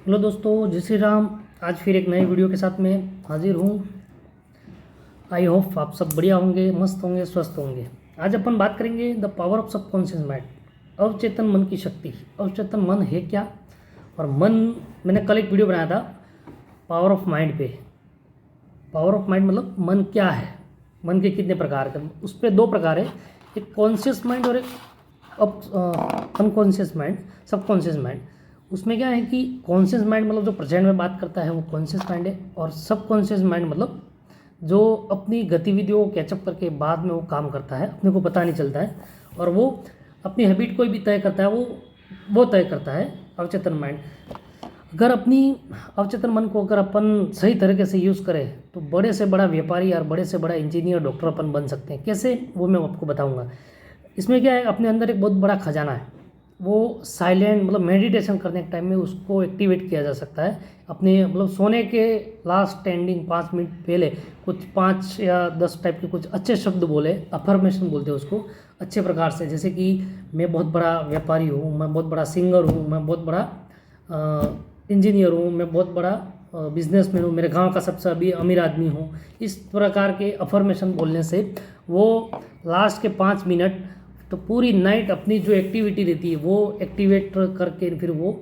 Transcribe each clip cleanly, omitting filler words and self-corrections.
Hello दोस्तों, जय श्री राम। आज फिर एक नए वीडियो के साथ मैं हाजिर हूँ। आई होप आप सब बढ़िया होंगे, मस्त होंगे, स्वस्थ होंगे। आज अपन बात करेंगे the power of subconscious mind, अवचेतन मन की शक्ति। अवचेतन मन है क्या, और मन, मैंने कल एक वीडियो बनाया था पावर ऑफ माइंड पे। पावर ऑफ माइंड मतलब मन क्या है, मन के कितने प्रकार के, उस पर दो प्रकार है, एक कॉन्शियस माइंड और एक अनकॉन्शियस माइंड, सबकॉन्शियस माइंड। उसमें क्या है कि कॉन्शियस माइंड मतलब जो प्रेजेंट में बात करता है वो कॉन्शियस माइंड है, और सबकॉन्शियस माइंड मतलब जो अपनी गतिविधियों को कैचअप करके बाद में वो काम करता है, अपने को पता नहीं चलता है, और वो अपनी हैबिट को भी तय करता है, वो तय करता है अवचेतन माइंड। अगर अपनी अवचेतन मन को अगर अपन सही तरीके से यूज़ करें तो बड़े से बड़ा व्यापारी और बड़े से बड़ा इंजीनियर, डॉक्टर अपन बन सकते हैं। कैसे, वो मैं आपको बताऊंगा। इसमें क्या है, अपने अंदर एक बहुत बड़ा खजाना है, वो साइलेंट मतलब मेडिटेशन करने के टाइम में उसको एक्टिवेट किया जा सकता है। अपने मतलब सोने के लास्ट स्टैंडिंग 5 मिनट पहले कुछ 5 या 10 टाइप के कुछ अच्छे शब्द बोले, अफर्मेशन बोलते हैं उसको, अच्छे प्रकार से। जैसे कि मैं बहुत बड़ा व्यापारी हूँ, मैं बहुत बड़ा सिंगर हूँ, मैं बहुत बड़ा इंजीनियर हूँ, मैं बहुत बड़ा बिजनेसमैन हूँ, मेरे गांव का सबसे अभी अमीर आदमी हूँ। इस प्रकार के अफर्मेशन बोलने से वो लास्ट के 5 मिनट तो पूरी नाइट अपनी जो एक्टिविटी रहती है वो एक्टिवेट करके फिर वो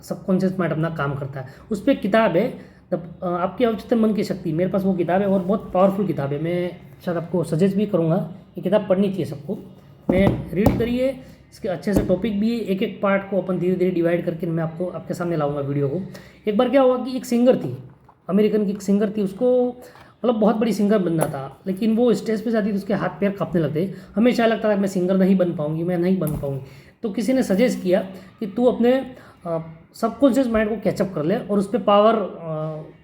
सबकॉन्शियस माइंड अपना काम करता है। उस पर किताब है आपकी अवचेतन मन की शक्ति, मेरे पास वो किताब है और बहुत पावरफुल किताब है। मैं शायद आपको सजेस्ट भी करूँगा, ये किताब पढ़नी चाहिए सबको। मैं रीड करिए, इसके अच्छे से टॉपिक भी है, एक एक पार्ट को अपन धीरे धीरे डिवाइड करके मैं आपके सामने लाऊंगा वीडियो को। एक बार क्या हुआ कि एक सिंगर थी, अमेरिकन की एक सिंगर थी, उसको मतलब बहुत बड़ी सिंगर बनना था, लेकिन वो स्टेज पे जाती तो उसके हाथ पैर कांपने लगते। हमेशा लगता था मैं सिंगर नहीं बन पाऊंगी, मैं नहीं बन पाऊंगी। तो किसी ने सजेस्ट किया कि तू अपने सबकॉन्शियस माइंड को कैचअप कर ले और उस पर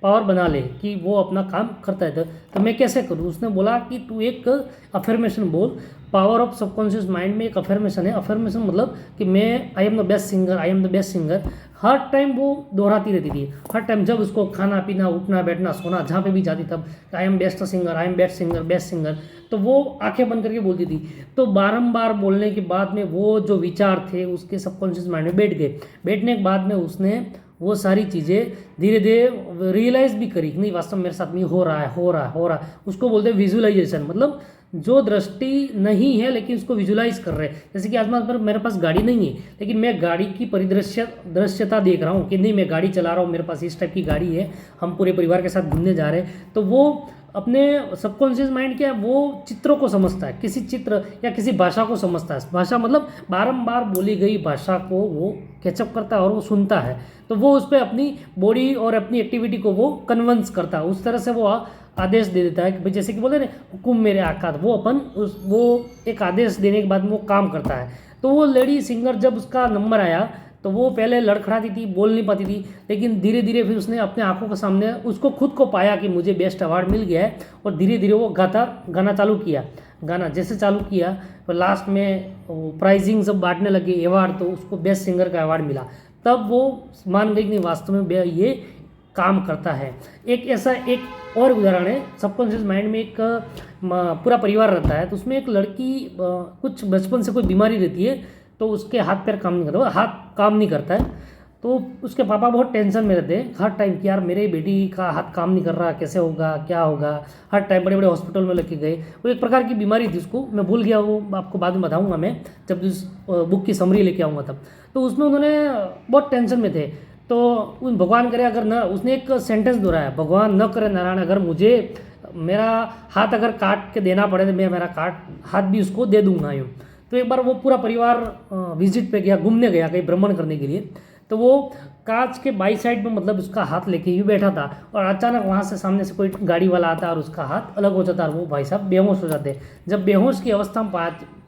पावर बना ले कि वो अपना काम करता है। तो मैं कैसे करूँ, उसने बोला कि तू एक अफर्मेशन बोल। पावर ऑफ सबकॉन्शियस माइंड में एक अफर्मेशन है। अफर्मेशन मतलब कि मैं I am the best singer, I am the best singer. Her time वो दोहराती रहती थी, हर टाइम जब उसको खाना पीना, उठना बैठना सोना जहाँ पे भी जाती तब I am best singer, I am best singer, best singer. तो वो आंखें बंद करके बोलती थी। तो बारंबार बोलने के बाद में वो जो विचार थे उसके सबकॉन्शियस माइंड में बैठ गए। बैठने के बाद में उसने वो सारी चीज़ें धीरे धीरे रियलाइज़ भी करी कि नहीं, वास्तव में मेरे साथ में हो रहा है, हो रहा है, हो रहा है। उसको बोलते हैं विजुअलाइजेशन, मतलब जो दृष्टि नहीं है लेकिन उसको विजुलाइज कर रहे हैं। जैसे कि आज मेरे पास गाड़ी नहीं है, लेकिन मैं गाड़ी की दृश्यता देख रहा हूँ कि नहीं, मैं गाड़ी चला रहा हूँ, मेरे पास इस टाइप की गाड़ी है, हम पूरे परिवार के साथ घूमने जा रहे हैं। तो वो अपने सबकॉन्शियस माइंड क्या है, वो चित्रों को समझता है, किसी चित्र या किसी भाषा को समझता है। भाषा मतलब बारंबार बोली गई भाषा को वो कैचअप करता है और वो सुनता है। तो वो उस पर अपनी बॉडी और अपनी एक्टिविटी को वो कन्विंस करता है, उस तरह से वो आदेश दे देता है कि भाई, जैसे कि बोलते हैं ना, हुकुम मेरे आका। वो वो एक आदेश देने के बाद में वो काम करता है। तो वो लेडी सिंगर जब उसका नंबर आया तो वो पहले लड़खड़ाती थी, बोल नहीं पाती थी, लेकिन धीरे धीरे फिर उसने अपने आंखों के सामने उसको खुद को पाया कि मुझे बेस्ट अवार्ड मिल गया है, और धीरे धीरे वो गाना चालू किया। गाना जैसे चालू किया तो लास्ट में प्राइजिंग सब बांटने लगे अवार्ड, तो उसको बेस्ट सिंगर का अवार्ड मिला। तब वो मान गई कि नहीं, वास्तव में ये काम करता है। एक ऐसा एक और उदाहरण है, सबकॉन्शियस माइंड में एक पूरा परिवार रहता है, तो उसमें एक लड़की कुछ बचपन से कोई बीमारी रहती है, तो उसके हाथ पैर काम नहीं करता, हाथ काम नहीं करता है। तो उसके पापा बहुत टेंशन में रहते हैं हर टाइम कि यार मेरे बेटी का हाथ काम नहीं कर रहा, कैसे होगा, क्या होगा। हर टाइम बड़े बड़े हॉस्पिटल में लेके गए। वो एक प्रकार की बीमारी थी, उसको मैं भूल गया, वो आपको बाद में बताऊंगा मैं जब उस बुक की समरी लेके आऊँगा तब। तो उसमें उन्होंने बहुत टेंशन में थे। तो उन भगवान करे अगर न, उसने एक सेंटेंस दोहराया, भगवान न करे नारायण, अगर मुझे मेरा हाथ अगर काट के देना पड़े तो मैं मेरा हाथ भी उसको दे दूंगा यूँ। तो एक बार वो पूरा परिवार विजिट पे गया, घूमने गया कहीं भ्रमण करने के लिए। तो वो कांच के बाई साइड में मतलब उसका हाथ लेके यूँ बैठा था, और अचानक वहाँ से सामने से कोई गाड़ी वाला आता और उसका हाथ अलग हो जाता, और वो भाई साहब बेहोश हो जाते। जब बेहोश की अवस्था में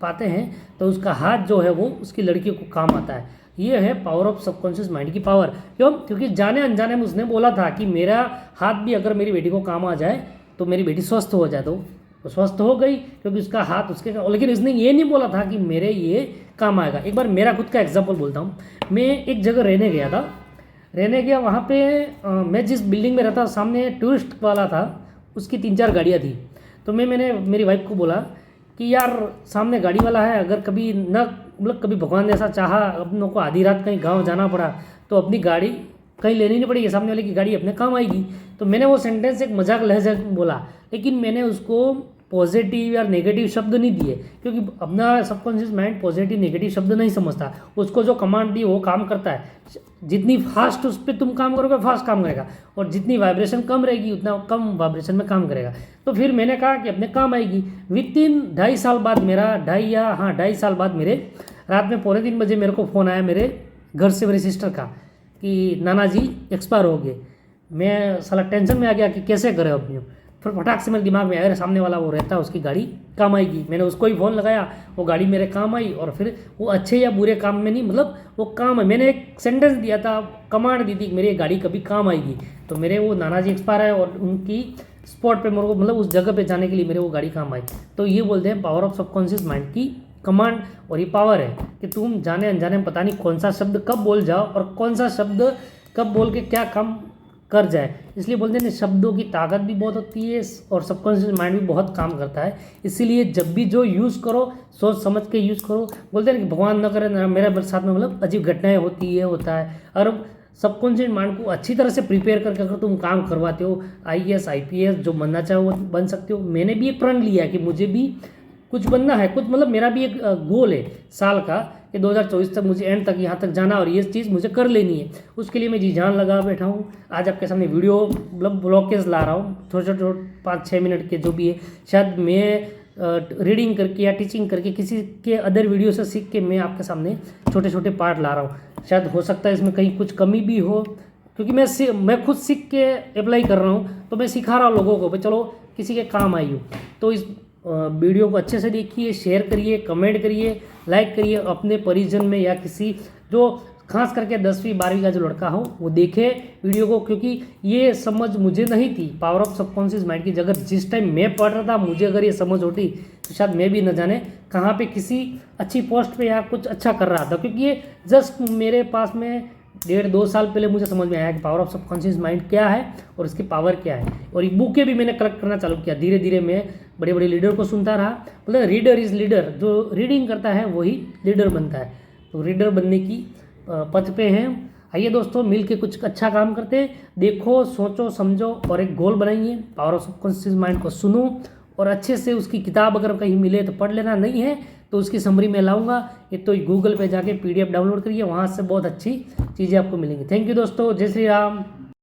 पाते हैं तो उसका हाथ जो है वो उसकी लड़की को काम आता है। ये है पावर ऑफ सबकॉन्शियस माइंड की पावर। क्यों? क्योंकि जाने अनजाने में उसने बोला था कि मेरा हाथ भी अगर मेरी बेटी को काम आ जाए तो मेरी बेटी स्वस्थ हो जाए। तो स्वस्थ हो गई क्योंकि उसका हाथ उसके, लेकिन उसने ये नहीं बोला था कि मेरे ये काम आएगा। एक बार मेरा खुद का एग्जाम्पल बोलता हूँ। मैं एक जगह रहने गया था, वहाँ पे मैं जिस बिल्डिंग में रहता सामने टूरिस्ट वाला था, उसकी 3-4 गाड़ियाँ थी। तो मैंने मेरी वाइफ को बोला कि यार सामने गाड़ी वाला है, अगर कभी न मतलब कभी भगवान ने ऐसा चाहा अपनों को आधी रात कहीं गांव जाना पड़ा तो अपनी गाड़ी कहीं लेनी नहीं पड़ेगी, सामने वाले की गाड़ी अपने काम आएगी। तो मैंने वो सेंटेंस एक मजाक लहजा में बोला, लेकिन मैंने उसको पॉजिटिव या नेगेटिव शब्द नहीं दिए, क्योंकि अपना सबकॉन्शियस माइंड पॉजिटिव नेगेटिव शब्द नहीं समझता। उसको जो कमांड दी वो काम करता है। जितनी फास्ट उस पर तुम काम करोगे फास्ट काम करेगा, और जितनी वाइब्रेशन कम रहेगी उतना कम वाइब्रेशन में काम करेगा। तो फिर मैंने कहा कि अपने काम आएगी। विद इन 2.5 साल बाद मेरा 2.5 साल बाद मेरे रात में 2:45 बजे मेरे को फ़ोन आया मेरे घर से, मेरी सिस्टर का, कि नाना जी एक्सपायर हो गए। मैं साला टेंशन में आ गया कि कैसे करें अब यूँ। फिर फटाक से मेरे दिमाग में आया, सामने वाला वो रहता है, उसकी गाड़ी काम आएगी। मैंने उसको ही फ़ोन लगाया, वो गाड़ी मेरे काम आई। और फिर वो अच्छे या बुरे काम में नहीं, मतलब वो काम है। मैंने एक सेंटेंस दिया था, कमांड दी थी कि मेरी गाड़ी कभी काम आएगी। तो मेरे वो नाना जी एक्सपायर है और उनकी स्पॉट पे मेरे को, मतलब उस जगह पे जाने के लिए मेरे वो गाड़ी काम आई। तो ये बोलते हैं पावर ऑफ सबकॉन्शियस माइंड की कमांड। और ये पावर है कि तुम जाने अनजाने में पता नहीं कौन सा शब्द कब बोल जाओ और कौन सा शब्द कब बोल के क्या काम कर जाए। इसलिए बोलते हैं शब्दों की ताकत भी बहुत होती है और सबकॉन्शियस माइंड भी बहुत काम करता है। इसीलिए जब भी जो यूज़ करो सोच समझ के यूज़ करो। बोलते हैं कि भगवान न करे मेरे साथ में मतलब अजीब घटनाएं होती है, होता है। और सबकॉन्शियस माइंड को अच्छी तरह से प्रिपेयर करके अगर तुम काम करवाते हो, IAS IPS जो बनना चाहो वो बन सकते हो। मैंने भी एक प्रण लिया कि मुझे भी कुछ बनना है, कुछ मतलब मेरा भी एक गोल है साल का कि 2024 तक मुझे एंड तक यहाँ तक जाना और ये चीज़ मुझे कर लेनी है। उसके लिए मैं जी जान लगा बैठा हूँ। आज आपके सामने वीडियो मतलब ब्लॉकेज ला रहा हूँ, छोटे छोटे 5-6 मिनट के जो भी है। शायद मैं रीडिंग करके या टीचिंग करके किसी के अदर वीडियो से सीख के मैं आपके सामने छोटे छोटे पार्ट ला रहा हूँ। शायद हो सकता है इसमें कहीं कुछ कमी भी हो, क्योंकि मैं खुद सीख के अप्लाई कर रहा हूँ। तो मैं सिखा रहा हूँ लोगों को, भाई चलो किसी के काम आई हूँ। तो इस वीडियो को अच्छे से देखिए, शेयर करिए, कमेंट करिए, लाइक करिए। अपने परिजन में या किसी जो खास करके 10वीं 12वीं का जो लड़का हो वो देखे वीडियो को, क्योंकि ये समझ मुझे नहीं थी पावर ऑफ सबकॉन्शियस माइंड की। अगर जिस टाइम मैं पढ़ रहा था मुझे अगर ये समझ होती तो शायद मैं भी न जाने कहाँ पे किसी अच्छी पोस्ट पे या कुछ अच्छा कर रहा था। क्योंकि ये जस्ट मेरे पास में 1.5-2 साल पहले मुझे समझ में आया कि पावर ऑफ सबकॉन्शियस माइंड क्या है और इसकी पावर क्या है। और ये बुकें भी मैंने कलेक्ट करना चालू किया। धीरे धीरे मैं बड़े बड़े लीडर को सुनता रहा। मतलब रीडर इज़ लीडर, जो रीडिंग करता है वही लीडर बनता है। तो रीडर बनने की पथ पे हैं। आइए दोस्तों मिल के कुछ अच्छा काम करते हैं। देखो, सोचो, समझो और एक गोल बनाइए। पावर ऑफ सबकॉन्शियस माइंड को सुनो और अच्छे से उसकी किताब अगर कहीं मिले तो पढ़ लेना, नहीं है तो उसकी समरी में लाऊंगा। ये तो गूगल पे जाके PDF डाउनलोड करिए, वहाँ से बहुत अच्छी चीज़ें आपको मिलेंगी। थैंक यू दोस्तों, जय श्री राम।